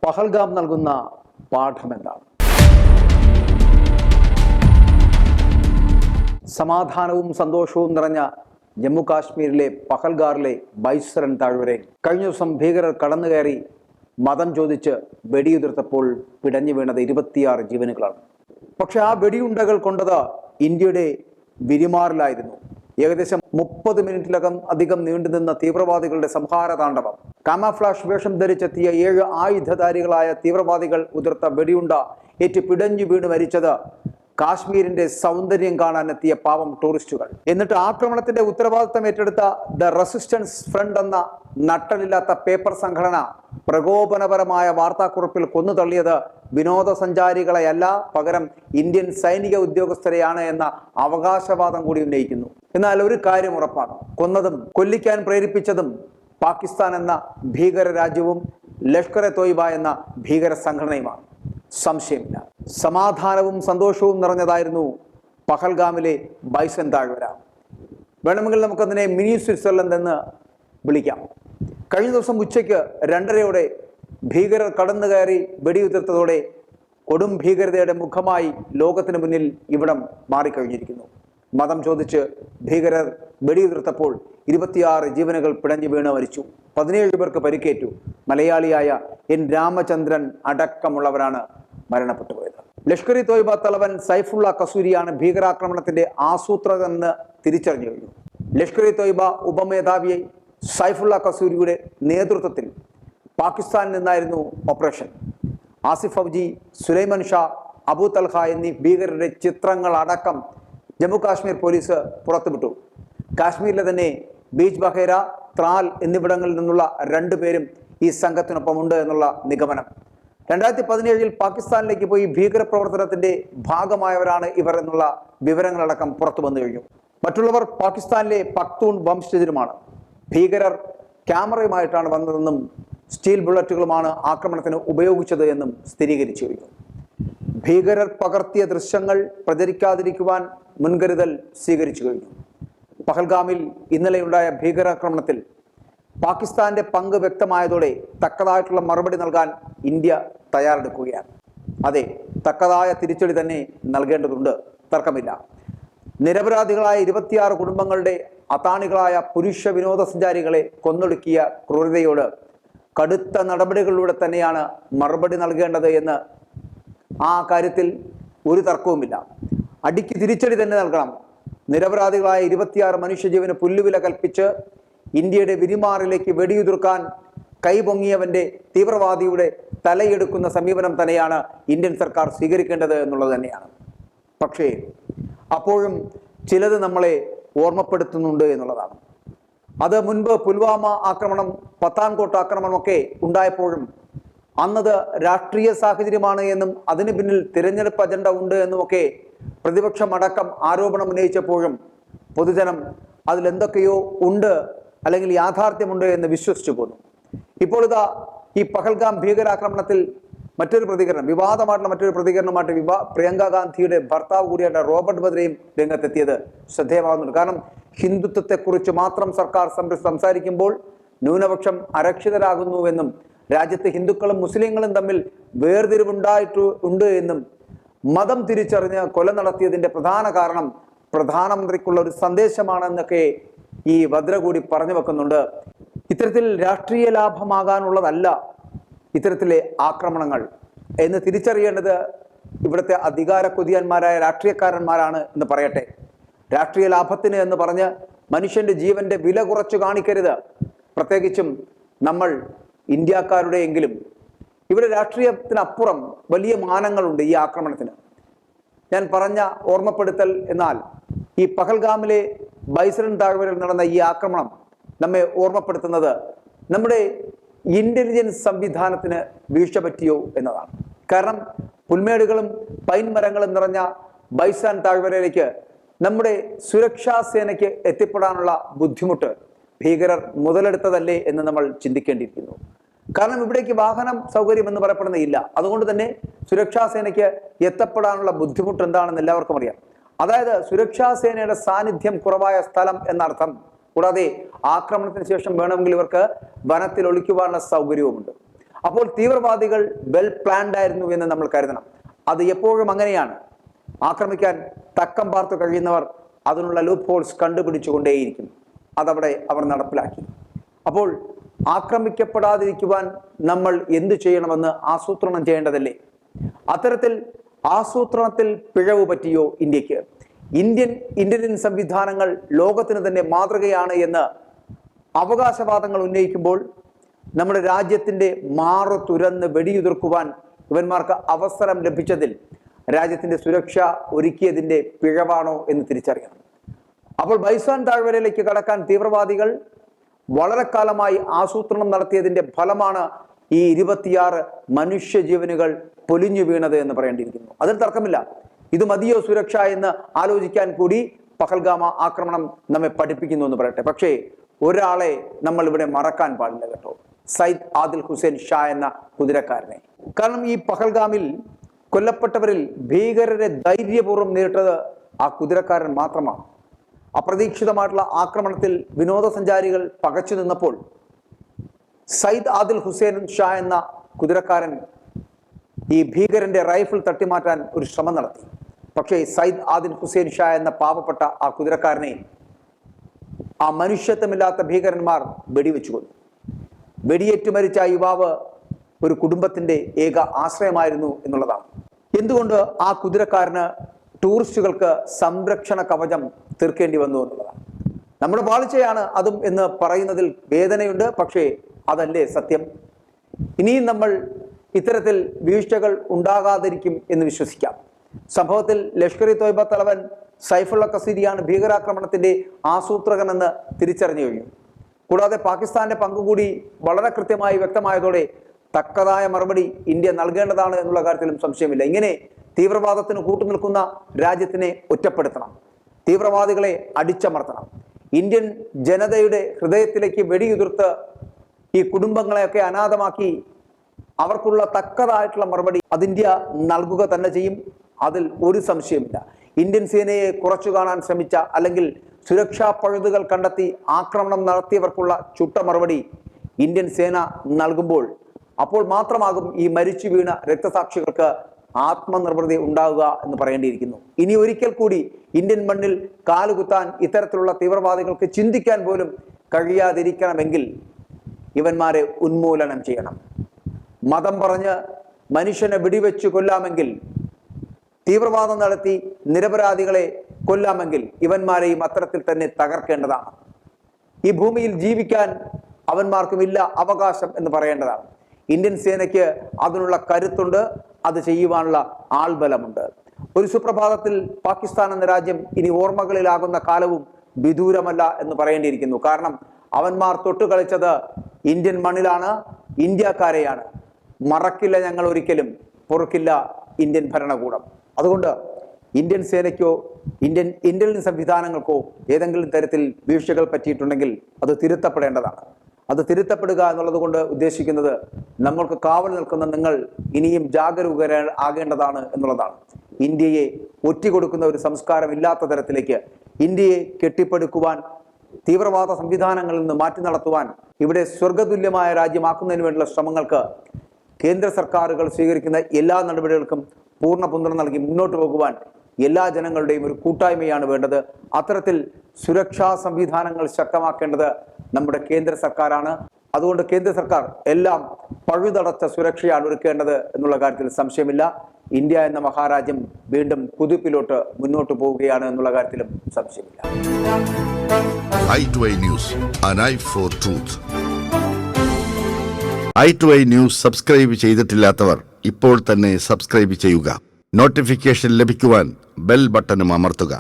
പഹൽഗാം നൽകുന്ന പാഠമെന്താണ്? സമാധാനവും സന്തോഷവും നിറഞ്ഞ ജമ്മു കാശ്മീരിലെ പഹൽഗാറിലെ ബൈസരൻ താഴ്വരയിൽ കഴിഞ്ഞ ദിവസം ഭീകരർ കടന്നുകയറി മതം ചോദിച്ച് വെടിയുതിർത്തപ്പോൾ പിടഞ്ഞു വീണത് 26 ജീവനുകളാണ്. പക്ഷെ ആ വെടിയുണ്ടകൾ കൊണ്ടത് ഇന്ത്യയുടെ വിരിമാറിലായിരുന്നു. ഏകദേശം 30 മിനിറ്റിലകം അധികം നീണ്ടുനിന്ന തീവ്രവാദികളുടെ സംഹാര താണ്ഡവം. കാമഫ്ലാഷ് വേഷം ധരിച്ചെത്തിയ 7 ആയുധധാരികളായ തീവ്രവാദികൾ ഉതിർത്ത വെടിയുണ്ട ഏറ്റ് പിടഞ്ഞു വീണ് മരിച്ചത് കാശ്മീരിന്റെ സൗന്ദര്യം കാണാനെത്തിയ പാവം ടൂറിസ്റ്റുകൾ. എന്നിട്ട് ആക്രമണത്തിന്റെ ഉത്തരവാദിത്തം ഏറ്റെടുത്ത ദ റെസിസ്റ്റൻസ് ഫ്രണ്ട് എന്ന നട്ടലില്ലാത്ത പേപ്പർ സംഘടന പ്രകോപനപരമായ വാർത്താക്കുറിപ്പിൽ കൊന്നുതള്ളിയത് വിനോദസഞ്ചാരികളെയല്ല, പകരം ഇന്ത്യൻ സൈനിക ഉദ്യോഗസ്ഥരെയാണ് എന്ന അവകാശവാദം കൂടി ഉന്നയിക്കുന്നു. എന്നാൽ ഒരു കാര്യം ഉറപ്പാണ്, കൊന്നതും കൊല്ലിക്കാൻ പ്രേരിപ്പിച്ചതും പാകിസ്ഥാൻ എന്ന ഭീകര രാജ്യവും ലഷ്കർ-എ-തോയ്ബ എന്ന ഭീകര സംഘടനയുമാണ്. സംശയമില്ല. സമാധാനവും സന്തോഷവും നിറഞ്ഞതായിരുന്നു പഹൽഗാമിലെ ബൈസൻ താഴ്വര. വേണമെങ്കിൽ നമുക്കതിനെ മിനി സ്വിറ്റ്സർലൻഡ് എന്ന് വിളിക്കാം. കഴിഞ്ഞ ദിവസം ഉച്ചയ്ക്ക് 2:30 ഭീകരർ കടന്നു കയറി വെടിയുതിർത്തതോടെ കൊടും ഭീകരതയുടെ മുഖമായി ലോകത്തിന് മുന്നിൽ ഇവിടം മാറിക്കഴിഞ്ഞിരിക്കുന്നു. മതം ചോദിച്ച് ഭീകരർ വെടിയുതിർത്തപ്പോൾ 26 ജീവനുകൾ പിടഞ്ഞു വീണ് മരിച്ചു. 17 പേർക്ക് പരിക്കേറ്റു. മലയാളിയായ എൻ രാമചന്ദ്രൻ അടക്കമുള്ളവരാണ് മരണപ്പെട്ടുപോയത്. ലഷ്കർ-ഇ-തോയ്ബ തലവൻ സൈഫുള്ള കസൂരിയാണ് ഭീകരാക്രമണത്തിന്റെ ആസൂത്രകനെന്ന് തിരിച്ചറിഞ്ഞു കഴിഞ്ഞു. ലഷ്കർ-ഇ-തോയ്ബ ഉപമേധാവി സൈഫുള്ള കസൂരിയുടെ നേതൃത്വത്തിൽ പാകിസ്ഥാനിൽ നിന്നായിരുന്നു ഓപ്പറേഷൻ. ആസിഫ് ഫൗജി, സുലൈമാൻ ഷാ, അബു തൽഹ എന്നീ ഭീകരരുടെ ചിത്രങ്ങൾ അടക്കം ജമ്മു കാശ്മീർ പോലീസ് പുറത്തുവിട്ടു. കാശ്മീരിലെ തന്നെ ബീച്ച് ബഹേര, ത്രാൽ എന്നിവിടങ്ങളിൽ നിന്നുള്ള 2 പേരും ഈ സംഘത്തിനൊപ്പമുണ്ട് എന്നുള്ള നിഗമനം. 2017 പാകിസ്ഥാനിലേക്ക് പോയി ഭീകരപ്രവർത്തനത്തിന്റെ ഭാഗമായവരാണ് ഇവർ എന്നുള്ള വിവരങ്ങളടക്കം പുറത്തു വന്നു കഴിഞ്ഞു. മറ്റുള്ളവർ പാകിസ്ഥാനിലെ പക്തൂൺ വംശജരുമാണ്. ഭീകരർ ക്യാമറയുമായിട്ടാണ് വന്നതെന്നും സ്റ്റീൽ ബുള്ളറ്റുകളുമാണ് ആക്രമണത്തിന് ഉപയോഗിച്ചത് എന്നും സ്ഥിരീകരിച്ചു കഴിഞ്ഞു. ഭീകരർ പകർത്തിയ ദൃശ്യങ്ങൾ പ്രചരിക്കാതിരിക്കുവാൻ മുൻകരുതൽ സ്വീകരിച്ചു കഴിഞ്ഞു. പഹൽഗാമിൽ ഇന്നലെയുണ്ടായ ഭീകരാക്രമണത്തിൽ പാകിസ്ഥാന്റെ പങ്ക് വ്യക്തമായതോടെ തക്കതായിട്ടുള്ള മറുപടി നൽകാൻ ഇന്ത്യ തയ്യാറെടുക്കുകയാണ്. അതെ, തക്കതായ തിരിച്ചടി തന്നെ നൽകേണ്ടതുണ്ട്, തർക്കമില്ല. നിരപരാധികളായ 26 കുടുംബങ്ങളുടെ അത്താണികളായ പുരുഷ വിനോദസഞ്ചാരികളെ കൊന്നൊടുക്കിയ ക്രൂരതയോട് കടുത്ത നടപടികളിലൂടെ തന്നെയാണ് മറുപടി നൽകേണ്ടത് എന്ന് ആ കാര്യത്തിൽ ഒരു തർക്കവുമില്ല. അടിക്ക് തിരിച്ചടി തന്നെ നൽകണം. നിരപരാധികളായ 26 മനുഷ്യജീവന് പുല്ലുവില കൽപ്പിച്ച് ഇന്ത്യയുടെ വിരിമാറിലേക്ക് വെടിയുതിർക്കാൻ കൈപൊങ്ങിയവന്റെ തീവ്രവാദിയുടെ തലയെടുക്കുന്ന സമീപനം തന്നെയാണ് ഇന്ത്യൻ സർക്കാർ സ്വീകരിക്കേണ്ടത് എന്നുള്ളത് തന്നെയാണ്. പക്ഷേ അപ്പോഴും ചിലത് നമ്മളെ ഓർമ്മപ്പെടുത്തുന്നുണ്ട് എന്നുള്ളതാണ്. അത് മുൻപ് പുൽവാമ ആക്രമണം, പത്താൻകോട്ട് ആക്രമണമൊക്കെ ഉണ്ടായപ്പോഴും അന്നത് രാഷ്ട്രീയ സാഹചര്യമാണ് എന്നും അതിന് പിന്നിൽ തിരഞ്ഞെടുപ്പ് അജണ്ട ഉണ്ട് എന്നുമൊക്കെ പ്രതിപക്ഷമടക്കം ആരോപണം ഉന്നയിച്ചപ്പോഴും പൊതുജനം അതിലെന്തൊക്കെയോ ഉണ്ട്, അല്ലെങ്കിൽ യാഥാർത്ഥ്യമുണ്ട് എന്ന് വിശ്വസിച്ചു പോന്നു. ഇപ്പോൾ ഇതാ ഈ പഹൽഗാം ഭീകരാക്രമണത്തിൽ മറ്റൊരു പ്രതികരണം, വിവാദമായിട്ടുള്ള മറ്റൊരു പ്രതികരണമായിട്ട് പ്രിയങ്ക ഗാന്ധിയുടെ ഭർത്താവ് കൂടിയായിട്ട് റോബർട്ട് വദ്രയും രംഗത്തെത്തിയത് ശ്രദ്ധേയമാകുന്നുണ്ട്. കാരണം ഹിന്ദുത്വത്തെക്കുറിച്ച് മാത്രം സർക്കാർ സംസാരിക്കുമ്പോൾ ന്യൂനപക്ഷം അരക്ഷിതരാകുന്നുവെന്നും രാജ്യത്തെ ഹിന്ദുക്കളും മുസ്ലിങ്ങളും തമ്മിൽ വേർതിരിവുണ്ടായിട്ടുണ്ട് എന്നും മതം തിരിച്ചറിഞ്ഞ് കൊല നടത്തിയതിന്റെ പ്രധാന കാരണം പ്രധാനമന്ത്രിക്കുള്ള ഒരു സന്ദേശമാണെന്നൊക്കെ ഈ വദ്ര കൂടി പറഞ്ഞു വെക്കുന്നുണ്ട്. ഇത്തരത്തിൽ രാഷ്ട്രീയ ലാഭമാകാനുള്ളതല്ല ഇത്തരത്തിലെ ആക്രമണങ്ങൾ എന്ന് തിരിച്ചറിയേണ്ടത് ഇവിടുത്തെ അധികാര കൊതിയന്മാരായ രാഷ്ട്രീയക്കാരന്മാരാണ് എന്ന് പറയട്ടെ. രാഷ്ട്രീയ ലാഭത്തിന് എന്ന് പറഞ്ഞ് മനുഷ്യന്റെ ജീവന്റെ വില കുറച്ചു കാണിക്കരുത്. പ്രത്യേകിച്ചും നമ്മൾ ഇന്ത്യക്കാരുടെ എങ്കിലും ഇവിടെ രാഷ്ട്രീയത്തിനപ്പുറം വലിയ മാനങ്ങളുണ്ട് ഈ ആക്രമണത്തിന്. ഞാൻ പറഞ്ഞ ഓർമ്മപ്പെടുത്തൽ എന്നാൽ ഈ പഹൽഗാമിലെ ബൈസരൻ താഴ്വരയിൽ നടന്ന ഈ ആക്രമണം നമ്മെ ഓർമ്മപ്പെടുത്തുന്നത് നമ്മുടെ ഇന്റലിജൻസ് സംവിധാനത്തിന് വീഴ്ച പറ്റിയോ എന്നതാണ്. കാരണം പുൽമേടുകളും പൈൻ മരങ്ങളും നിറഞ്ഞ ബൈസൻ താഴ്വരയിലേക്ക് നമ്മുടെ സുരക്ഷാ സേനയ്ക്ക് എത്തിപ്പെടാനുള്ള ബുദ്ധിമുട്ട് ഭീകരർ മുതലെടുത്തതല്ലേ എന്ന് നമ്മൾ ചിന്തിക്കേണ്ടിയിരിക്കുന്നു. കാരണം ഇവിടേക്ക് വാഹനം സൗകര്യം എന്ന് പറയപ്പെടുന്ന ഇല്ല. അതുകൊണ്ട് തന്നെ സുരക്ഷാ സേനയ്ക്ക് എത്തപ്പെടാനുള്ള ബുദ്ധിമുട്ട് എന്താണെന്ന് എല്ലാവർക്കും അറിയാം. അതായത് സുരക്ഷാ സേനയുടെ സാന്നിധ്യം കുറവായ സ്ഥലം എന്നർത്ഥം. കൂടാതെ ആക്രമണത്തിന് ശേഷം വേണമെങ്കിൽ ഇവർക്ക് വനത്തിൽ ഒളിക്കുവാനുള്ള സൗകര്യവുമുണ്ട്. അപ്പോൾ തീവ്രവാദികൾ വെൽ പ്ലാൻഡ് ആയിരുന്നു എന്ന് നമ്മൾ കരുതണം. അത് എപ്പോഴും അങ്ങനെയാണ്. ആക്രമിക്കാൻ തക്കം പാർത്തു കഴിയുന്നവർ അതിനുള്ള ലൂപ്പ് ഹോൾസ് കണ്ടുപിടിച്ചുകൊണ്ടേയിരിക്കും. അതവിടെ അവർ നടപ്പിലാക്കി. അപ്പോൾ ആക്രമിക്കപ്പെടാതിരിക്കുവാൻ നമ്മൾ എന്തു ചെയ്യണമെന്ന് ആസൂത്രണം ചെയ്യേണ്ടതല്ലേ? അത്തരത്തിൽ ആസൂത്രണത്തിൽ പിഴവ് പറ്റിയോ ഇന്ത്യക്ക്? ഇന്ത്യൻ സംവിധാനങ്ങൾ ലോകത്തിന് തന്നെ മാതൃകയാണ് എന്ന് അവകാശവാദങ്ങൾ ഉന്നയിക്കുമ്പോൾ നമ്മുടെ രാജ്യത്തിന്റെ മാറു തുരന്ന് വെടിയുതിർക്കുവാൻ ഇവന്മാർക്ക് അവസരം ലഭിച്ചതിൽ രാജ്യത്തിന്റെ സുരക്ഷ ഒരുക്കിയതിന്റെ പിഴവാണോ എന്ന് തിരിച്ചറിയണം. അപ്പോൾ ബൈസാൻ താഴ്വരയിലേക്ക് കടക്കാൻ തീവ്രവാദികൾ വളരെ കാലമായി ആസൂത്രണം നടത്തിയതിന്റെ ഫലമാണ് ഈ 26 മനുഷ്യജീവനുകൾ പൊലിഞ്ഞു വീണത് എന്ന് പറയേണ്ടിയിരിക്കുന്നു. അതിൽ തർക്കമില്ല. ഇത് മതിയോ സുരക്ഷ എന്ന് ആലോചിക്കാൻ കൂടി പഹൽഗാമ ആക്രമണം നമ്മെ പഠിപ്പിക്കുന്നു എന്ന് പറയട്ടെ. പക്ഷേ ഒരാളെ നമ്മൾ ഇവിടെ മറക്കാൻ പാടില്ല കേട്ടോ, സയ്യിദ് ആദിൽ ഹുസൈൻ ഷാ എന്ന കുതിരക്കാരനെ. കാരണം ഈ പഹൽഗാമിൽ കൊല്ലപ്പെട്ടവരിൽ ഭീകരരെ ധൈര്യപൂർവ്വം നേരിട്ടത് ആ കുതിരക്കാരൻ മാത്രമാണ്. അപ്രതീക്ഷിതമായിട്ടുള്ള ആക്രമണത്തിൽ വിനോദസഞ്ചാരികൾ പകച്ചു നിന്നപ്പോൾ സയ്യിദ് ആദിൽ ഹുസൈൻ ഷാ എന്ന കുതിരക്കാരൻ ഈ ഭീകരന്റെ റൈഫിൾ തട്ടിമാറ്റാൻ ഒരു ശ്രമം നടത്തി. പക്ഷേ സയ്യിദ് ആദിൽ ഹുസൈൻ ഷാ എന്ന പാവപ്പെട്ട ആ കുതിരക്കാരനെ ആ മനുഷ്യത്വമില്ലാത്ത ഭീകരന്മാർ വെടിവെച്ചു കൊന്നു. വെടിയേറ്റ് മരിച്ച ആ യുവാവ് ഒരു കുടുംബത്തിന്റെ ഏക ആശ്രയമായിരുന്നു എന്നുള്ളതാണ്. എന്തുകൊണ്ട് ആ കുതിരക്കാരന് ടൂറിസ്റ്റുകൾക്ക് സംരക്ഷണ കവചം തീർക്കേണ്ടി വന്നു എന്നുള്ളതാണ്. നമ്മുടെ പാളിച്ചയാണ് അതും എന്ന് പറയുന്നതിൽ വേദനയുണ്ട്. പക്ഷേ അതല്ലേ സത്യം? ഇനിയും നമ്മൾ ഇത്തരത്തിൽ വീഴ്ചകൾ ഉണ്ടാകാതിരിക്കും എന്ന് വിശ്വസിക്കാം. സംഭവത്തിൽ ലഷ്കർ ഇ തോയ്ബ തലവൻ സൈഫുള്ള ഖസീരിയാണ് ഭീകരാക്രമണത്തിന്റെ ആസൂത്രകനെന്ന് തിരിച്ചറിഞ്ഞു കഴിഞ്ഞു. കൂടാതെ പാകിസ്ഥാന്റെ പങ്കുകൂടി വളരെ കൃത്യമായി വ്യക്തമായതോടെ തക്കതായ മറുപടി ഇന്ത്യ നൽകേണ്ടതാണ് എന്നുള്ള കാര്യത്തിലും സംശയമില്ല. ഇങ്ങനെ തീവ്രവാദത്തിന് കൂട്ടുനിൽക്കുന്ന രാജ്യത്തിനെ ഒറ്റപ്പെടുത്തണം, തീവ്രവാദികളെ അടിച്ചമർത്തണം, ഇന്ത്യൻ ജനതയുടെ ഹൃദയത്തിലേക്ക് വെടിയുതിർത്ത് ഈ കുടുംബങ്ങളെയൊക്കെ അനാഥമാക്കി അവർക്കുള്ള തക്കതായിട്ടുള്ള മറുപടി അത് ഇന്ത്യ നൽകുക തന്നെ ചെയ്യും. അതിൽ ഒരു സംശയമില്ല. ഇന്ത്യൻ സേനയെ കുറച്ചു കാണാൻ ശ്രമിച്ച അല്ലെങ്കിൽ സുരക്ഷാ പഴുതുകൾ കണ്ടെത്തി ആക്രമണം നടത്തിയവർക്കുള്ള ചുട്ട മറുപടി ഇന്ത്യൻ സേന നൽകുമ്പോൾ അപ്പോൾ മാത്രമാകും ഈ മരിച്ചു വീണ രക്തസാക്ഷികൾക്ക് ആത്മനിർവൃതി ഉണ്ടാവുക എന്ന് പറയേണ്ടിയിരിക്കുന്നു. ഇനി ഒരിക്കൽ കൂടി ഇന്ത്യൻ മണ്ണിൽ കാലുകുത്താൻ ഇത്തരത്തിലുള്ള തീവ്രവാദികൾക്ക് ചിന്തിക്കാൻ പോലും കഴിയാതിരിക്കണമെങ്കിൽ ഇവന്മാരെ ഉന്മൂലനം ചെയ്യണം. മതം പറഞ്ഞ് മനുഷ്യനെ വെടിവെച്ച് കൊല്ലാമെങ്കിൽ, തീവ്രവാദം നടത്തി നിരപരാധികളെ കൊല്ലാമെങ്കിൽ ഇവന്മാരെയും അത്തരത്തിൽ തന്നെ തകർക്കേണ്ടതാണ്. ഈ ഭൂമിയിൽ ജീവിക്കാൻ അവന്മാർക്കുമില്ല അവകാശം എന്ന് പറയേണ്ടതാണ്. ഇന്ത്യൻ സേനയ്ക്ക് അതിനുള്ള കരുത്തുണ്ട്, അത് ചെയ്യുവാനുള്ള ആൾബലമുണ്ട്. ഒരു സുപ്രഭാതത്തിൽ പാകിസ്ഥാൻ എന്ന രാജ്യം ഇനി ഓർമ്മകളിലാകുന്ന കാലവും വിദൂരമല്ല എന്ന് പറയേണ്ടിയിരിക്കുന്നു. കാരണം അവന്മാർ തൊട്ടുകളിച്ചത് ഇന്ത്യൻ മണ്ണിലാണ്, ഇന്ത്യക്കാരെയാണ്. മറക്കില്ല ഞങ്ങൾ ഒരിക്കലും, പൊറുക്കില്ല ഇന്ത്യൻ ഭരണകൂടം. അതുകൊണ്ട് ഇന്ത്യൻ സേനയ്ക്കോ ഇന്ത്യൻ സംവിധാനങ്ങൾക്കോ ഏതെങ്കിലും തരത്തിൽ വീഴ്ചകൾ പറ്റിയിട്ടുണ്ടെങ്കിൽ അത് തിരുത്തപ്പെടേണ്ടതാണ്. അത് തിരുത്തപ്പെടുക എന്നുള്ളത് കൊണ്ട് ഉദ്ദേശിക്കുന്നത് നമ്മൾക്ക് കാവൽ നിൽക്കുന്ന നിങ്ങൾ ഇനിയും ജാഗരൂകരാകേണ്ടതാണ് എന്നുള്ളതാണ്. ഇന്ത്യയെ ഒറ്റിക്കൊടുക്കുന്ന ഒരു സംസ്കാരം ഇല്ലാത്ത തരത്തിലേക്ക് ഇന്ത്യയെ കെട്ടിപ്പടുക്കുവാൻ, തീവ്രവാദ സംവിധാനങ്ങളിൽ നിന്ന് മാറ്റി നടത്തുവാൻ, ഇവിടെ സ്വർഗതുല്യമായ രാജ്യമാക്കുന്നതിന് വേണ്ടിയുള്ള ശ്രമങ്ങൾക്ക് കേന്ദ്ര സർക്കാരുകൾ സ്വീകരിക്കുന്ന എല്ലാ നടപടികൾക്കും പൂർണ്ണ പിന്തുണ നൽകി മുന്നോട്ട് പോകുവാൻ എല്ലാ ജനങ്ങളുടെയും ഒരു കൂട്ടായ്മയാണ് വേണ്ടത്. അത്തരത്തിൽ സുരക്ഷാ സംവിധാനങ്ങൾ ശക്തമാക്കേണ്ടത് നമ്മുടെ കേന്ദ്ര സർക്കാരാണ്. അതുകൊണ്ട് കേന്ദ്ര സർക്കാർ എല്ലാം പഴുതടച്ച സുരക്ഷയാണ് ഒരുക്കേണ്ടത് എന്നുള്ള കാര്യത്തിൽ സംശയമില്ല. ഇന്ത്യ എന്ന മഹാരാജ്യം വീണ്ടും കുതിപ്പിലോട്ട് മുന്നോട്ട് പോവുകയാണ് എന്നുള്ള കാര്യത്തിലും സംശയമില്ല. i2i News, an eye for truth. i2i News subscribe ചെയ്തിട്ടില്ലാത്തവർ ഇപ്പോൾ തന്നെ സബ്സ്ക്രൈബ് ചെയ്യുക. നോട്ടിഫിക്കേഷൻ ലഭിക്കുവാൻ ബെൽ ബട്ടണും അമർത്തുക.